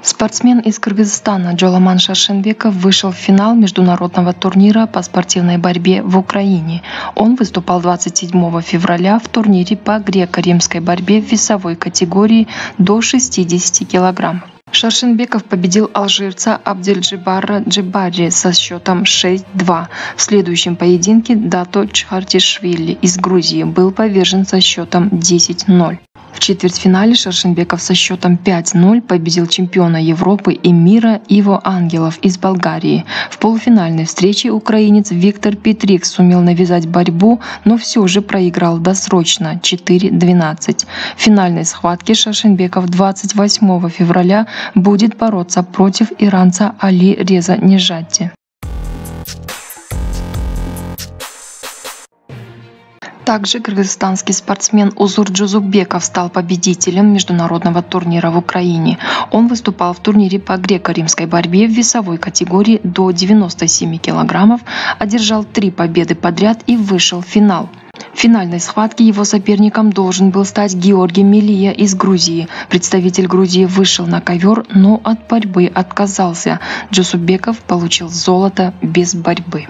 Спортсмен из Кыргызстана Джоламан Шаршенбеков вышел в финал международного турнира по спортивной борьбе в Украине. Он выступал 27 февраля в турнире по греко-римской борьбе в весовой категории до 60 килограммов. Шаршенбеков победил алжирца Абдельджибара Джибари со счетом 6-2. В следующем поединке Дато Чхартишвили из Грузии был повержен со счетом 10-0. В четвертьфинале Шаршенбеков со счетом 5-0 победил чемпиона Европы и мира Иво Ангелов из Болгарии. В полуфинальной встрече украинец Виктор Петрик сумел навязать борьбу, но все же проиграл досрочно 4-12. В финальной схватке Шаршенбеков 28 февраля будет бороться против иранца Али Реза Нежати. Также кыргызстанский спортсмен Узур Джузубеков стал победителем международного турнира в Украине. Он выступал в турнире по греко-римской борьбе в весовой категории до 97 килограммов, одержал 3 победы подряд и вышел в финал. В финальной схватке его соперником должен был стать Георгий Мелия из Грузии. Представитель Грузии вышел на ковер, но от борьбы отказался. Джузубеков получил золото без борьбы.